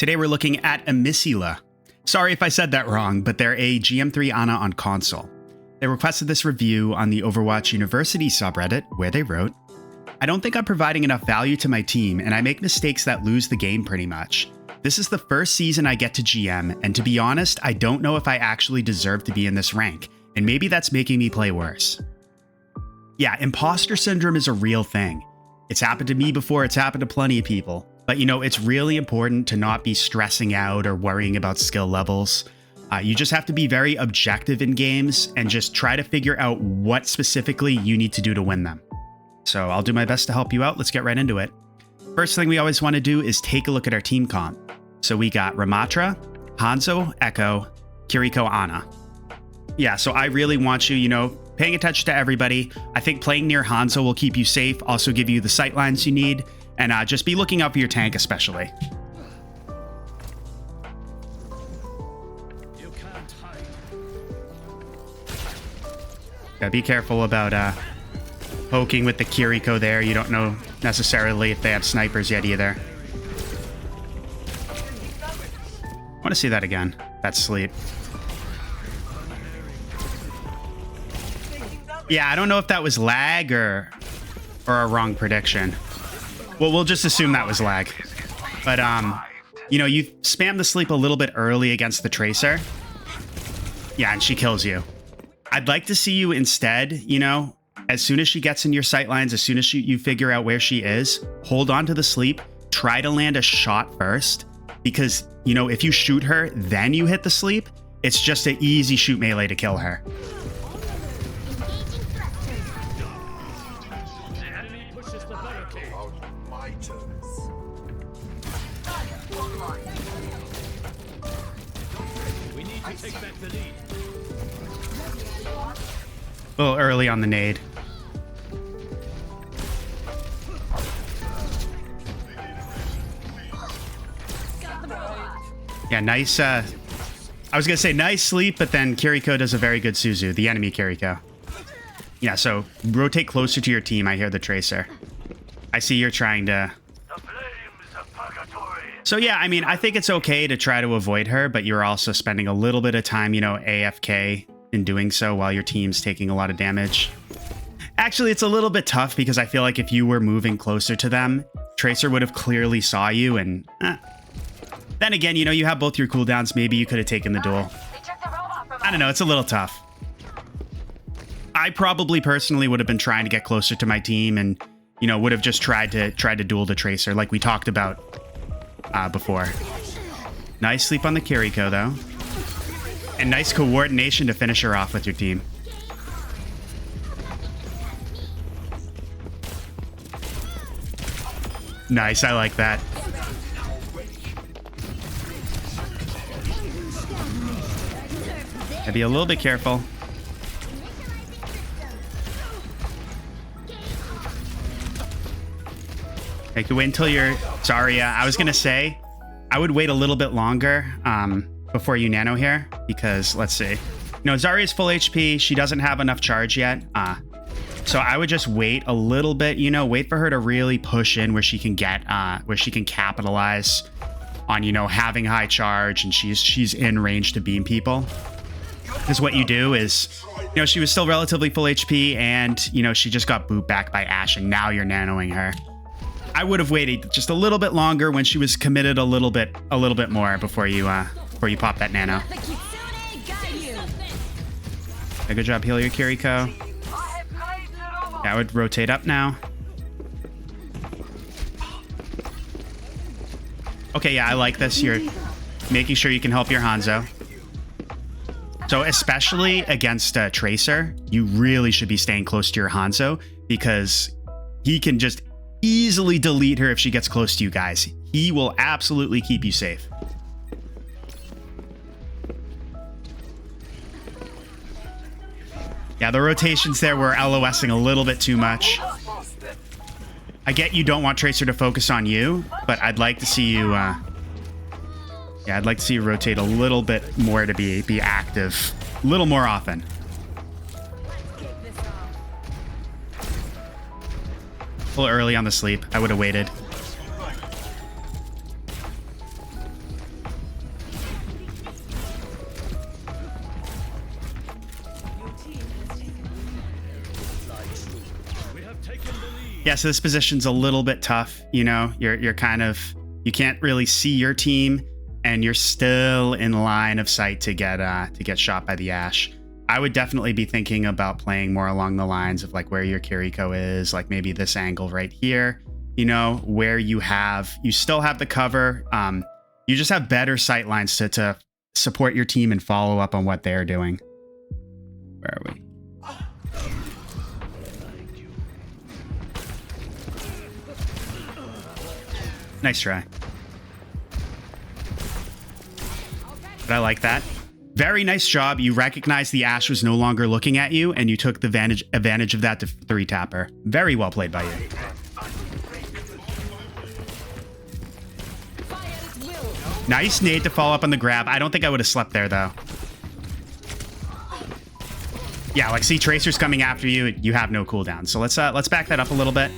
Today we're looking at Emiscylla. Sorry if I said that wrong, but they're a GM3 Ana on console. They requested this review on the Overwatch University subreddit, where they wrote, "I don't think I'm providing enough value to my team, and I make mistakes that lose the game pretty much. This is the first season I get to GM, and to be honest, I don't know if I actually deserve to be in this rank, and maybe that's making me play worse." Yeah, imposter syndrome is a real thing. It's happened to me before, it's happened to plenty of people. But you know, it's really important to not be stressing out or worrying about skill levels. You just have to be very objective in games and just try to figure out what specifically you need to do to win them. So I'll do my best to help you out. Let's get right into it. First thing we always want to do is take a look at our team comp. So we got Ramatra, Hanzo, Echo, Kiriko, Ana. Yeah, so I really want you, paying attention to everybody. I think playing near Hanzo will keep you safe, also give you the sight lines you need, and just be looking out for your tank especially. You can't hide. Gotta be careful about poking with the Kiriko there. You don't know necessarily if they have snipers yet either. I want to see that again. That's sleep. Yeah, I don't know if that was lag or a wrong prediction. Well, we'll just assume that was lag. But, you spam the sleep a little bit early against the Tracer. Yeah, and she kills you. I'd like to see you instead, as soon as she gets in your sightlines, as soon as you figure out where she is, hold on to the sleep, try to land a shot first. Because, if you shoot her, then you hit the sleep, it's just an easy shoot melee to kill her. Take back the lead. A little early on the nade. Yeah, nice. I was going to say nice sleep, but then Kiriko does a very good Suzu, the enemy Kiriko. Yeah, so rotate closer to your team. I hear the Tracer. I see you're trying to... So yeah, I think it's okay to try to avoid her, but you're also spending a little bit of time, AFK in doing so while your team's taking a lot of damage. Actually, it's a little bit tough because I feel like if you were moving closer to them, Tracer would have clearly saw you and... Then again, you have both your cooldowns. Maybe you could have taken the duel. I don't know, it's a little tough. I probably personally would have been trying to get closer to my team and, would have just tried to duel the Tracer like we talked about before. Nice sleep on the Kiriko, though. And nice coordination to finish her off with your team. Nice, I like that. Gotta be a little bit careful. Make you wait until you're... Zarya. I was going to say, I would wait a little bit longer before you nano here, because let's see. Zarya's full HP. She doesn't have enough charge yet. So I would just wait a little bit, wait for her to really push in where she can get, where she can capitalize on, having high charge and she's in range to beam people. Because what you do is, she was still relatively full HP and, she just got booped back by Ashe and now you're nanoing her. I would have waited just a little bit longer when she was committed a little bit more before you pop that nano. Yeah, good job, heal your Kiriko. Yeah, I would rotate up now. Okay, yeah, I like this. You're making sure you can help your Hanzo. So especially against Tracer, you really should be staying close to your Hanzo because he can just easily delete her if she gets close to you guys. He will absolutely keep you safe. Yeah, the rotations there were LOSing a little bit too much. I get you don't want Tracer to focus on you, but I'd like to see you... I'd like to see you rotate a little bit more to be active. A little more often. A little early on the sleep. I would have waited. Yeah, so this position's a little bit tough. You know, you're kind of, you can't really see your team, and you're still in line of sight to get shot by the Ashe. I would definitely be thinking about playing more along the lines of like where your Kiriko is, like maybe this angle right here, you know, where you still have the cover. You just have better sight lines to support your team and follow up on what they're doing. Where are we? Nice try. But I like that. Very nice job. You recognized the Ashe was no longer looking at you, and you took the advantage of that to 3-tap her. Very well played by you. Nice nade to follow up on the grab. I don't think I would have slept there, though. Yeah, like, see, Tracer's coming after you. You have no cooldown. So let's back that up a little bit.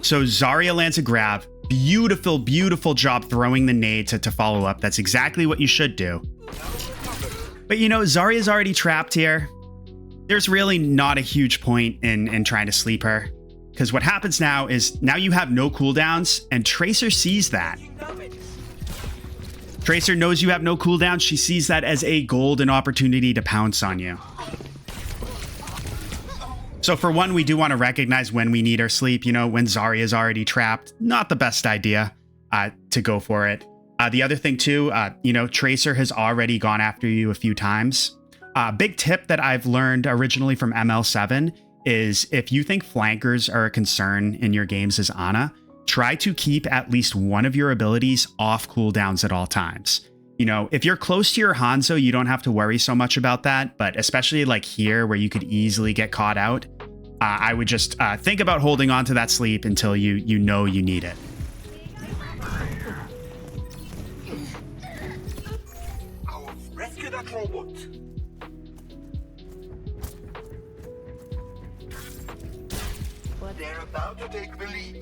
So Zarya lands a grab. Beautiful, beautiful job throwing the nade to follow up. That's exactly what you should do. But, you know, Zarya's already trapped here. There's really not a huge point in trying to sleep her. Because what happens now is, now you have no cooldowns, and Tracer sees that. Tracer knows you have no cooldowns. She sees that as a golden opportunity to pounce on you. So for one, we do want to recognize when we need our sleep. You know, when Zarya's already trapped, not the best idea to go for it. The other thing too, you know, Tracer has already gone after you a few times. Big tip that I've learned originally from ML7 is if you think flankers are a concern in your games as Ana, try to keep at least one of your abilities off cooldowns at all times. You know, if you're close to your Hanzo, you don't have to worry so much about that, but especially like here where you could easily get caught out, I would just think about holding on to that sleep until you know you need it. Rescue that robot. They're about to take the lead.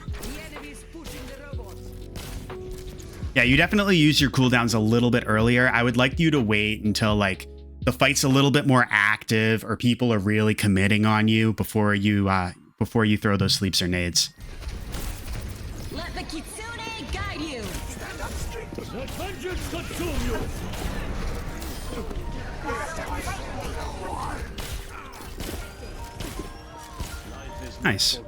The enemy's pushing the robots. Yeah, you definitely use your cooldowns a little bit earlier. I would like you to wait until like the fight's a little bit more active or people are really committing on you before you throw those sleeps or nades. Let the Kitsune guide you. Let vengeance consume you. Nice.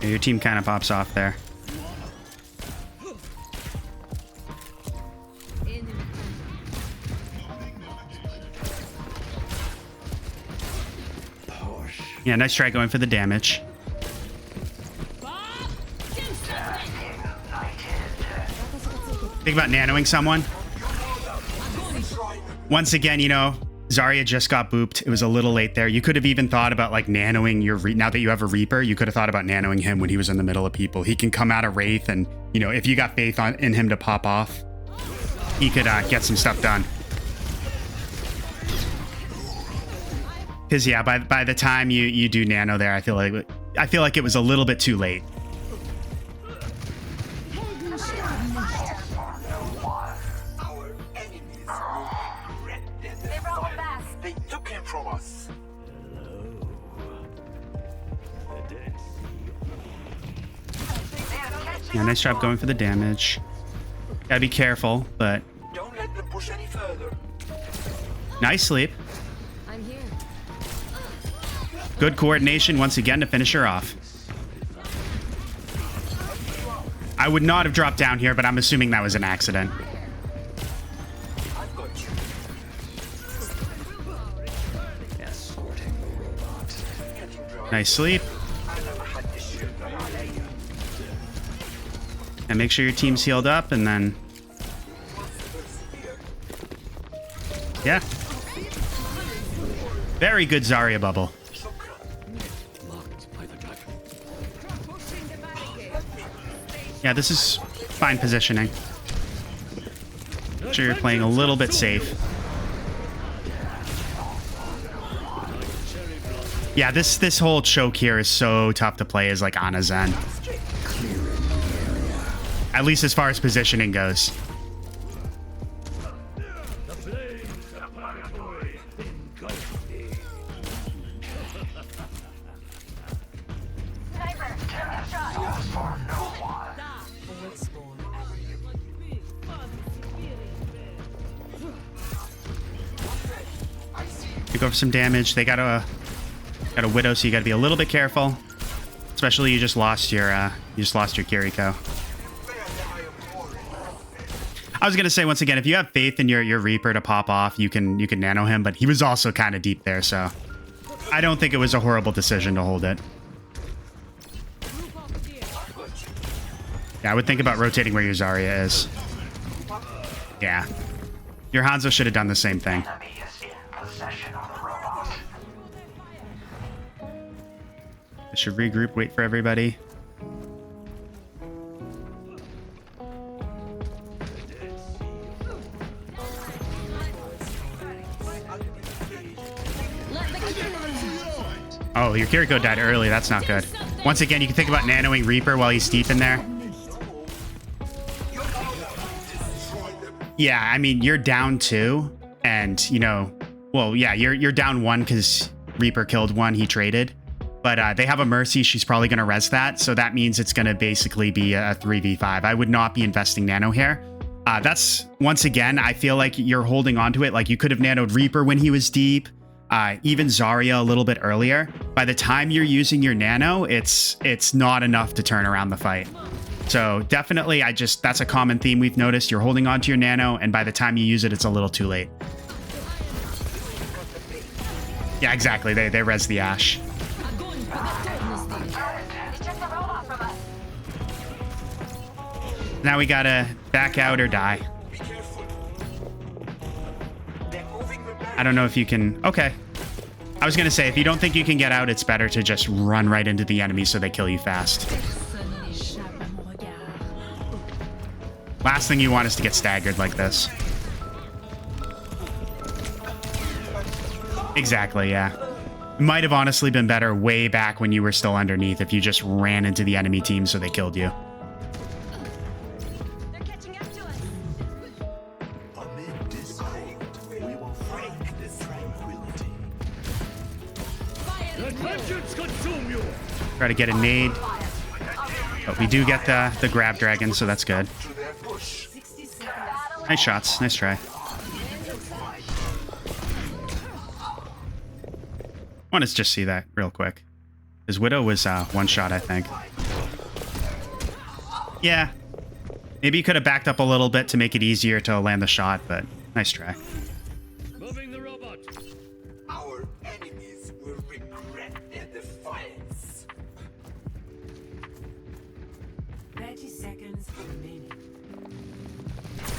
Yeah, your team kind of pops off there. Yeah, nice try going for the damage. Think about nanoing someone. Once again, you know, Zarya just got booped. It was a little late there. You could have even thought about like nanoing your now that you have a Reaper, you could have thought about nanoing him when he was in the middle of people. He can come out of Wraith, and you know, if you got faith in him to pop off, he could get some stuff done. Because yeah, by the time you do nano there, I feel like it was a little bit too late. Our enemies will regret this. They took him from us. Yeah, nice job going for the damage. Gotta be careful, but Don't let them push any further. nice sleep. I'm here. Good coordination once again to finish her off. I would not have dropped down here, but I'm assuming that was an accident. I've got you. Nice sleep. I never had this shit. And make sure your team's healed up, and then... yeah. Very good Zarya bubble. Yeah, this is fine positioning. Make sure you're playing a little bit safe. Yeah, this whole choke here is so tough to play as like Ana Zen. At least as far as positioning goes. go for some damage. They got a Widow, so you got to be a little bit careful. Especially you just lost your Kiriko. I was gonna say once again, if you have faith in your Reaper to pop off, you can nano him, but he was also kind of deep there, so I don't think it was a horrible decision to hold it. Yeah, I would think about rotating where your Zarya is. Yeah. Your Hanzo should have done the same thing. I should regroup, wait for everybody. Oh, your Kiriko died early. That's not good. Once again, you can think about nanoing Reaper while he's deep in there. Yeah, I mean, you're down 2, and, you know, well, yeah, you're down 1 because Reaper killed 1, he traded. But they have a Mercy, she's probably going to res that, so that means it's going to basically be a 3v5. I would not be investing Nano here. That's, once again, I feel like you're holding on to it. Like, you could have nanoed Reaper when he was deep, even Zarya a little bit earlier. By the time you're using your Nano, it's not enough to turn around the fight. So definitely, that's a common theme we've noticed. You're holding on to your Nano, and by the time you use it, it's a little too late. Yeah, exactly. They res the Ashe. Now we gotta back out or die. I don't know if you can... Okay. I was gonna say, if you don't think you can get out, it's better to just run right into the enemy so they kill you fast. Last thing you want is to get staggered like this. Exactly, yeah. Might have honestly been better way back when you were still underneath if you just ran into the enemy team so they killed you. They're catching up to us. Amid this cold, we will break this tranquility. Let vengeance consume you. Try to get a nade. But we do get the grab dragon, so that's good. To their push. Nice shots. Nice try. I want to just see that real quick. His Widow was one shot, I think. Yeah. Maybe you could have backed up a little bit to make it easier to land the shot, but nice try. Moving the robot. Our enemies will regret their defiance. 30 seconds remaining.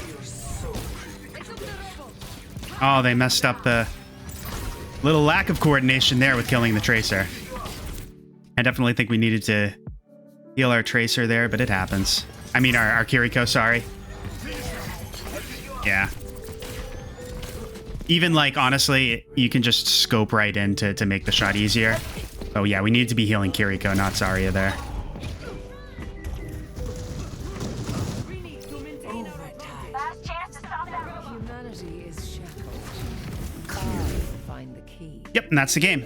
We are so They took the robot. Oh, they messed up the little lack of coordination there with killing the Tracer. I definitely think we needed to heal our Tracer there, but it happens. I mean, our Kiriko, sorry. Yeah. Even, like, honestly, you can just scope right in to make the shot easier. Oh, yeah, we need to be healing Kiriko, not Zarya there. We need to maintain our advantage. Last chance to stop them. Humanity is shackled. I will find the key. Yep, and that's the game.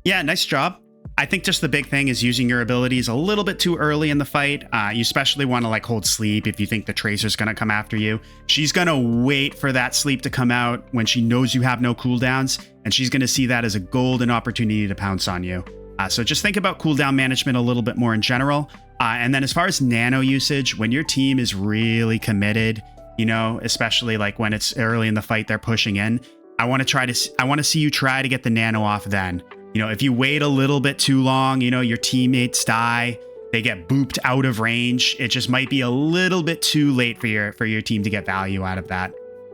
Yeah, nice job. I think just the big thing is using your abilities a little bit too early in the fight. You especially want to like hold sleep if you think the Tracer's going to come after you. She's going to wait for that sleep to come out when she knows you have no cooldowns, and she's going to see that as a golden opportunity to pounce on you. So just think about cooldown management a little bit more in general. And then as far as Nano usage, when your team is really committed, you know, especially like when it's early in the fight, they're pushing in. I want to see you try to get the Nano off then. You know, if you wait a little bit too long, you know, your teammates die, they get booped out of range. It just might be a little bit too late for your team to get value out of that.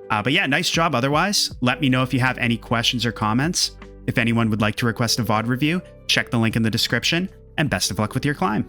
But yeah, nice job otherwise. Let me know if you have any questions or comments. If anyone would like to request a VOD review, check the link in the description, and best of luck with your climb.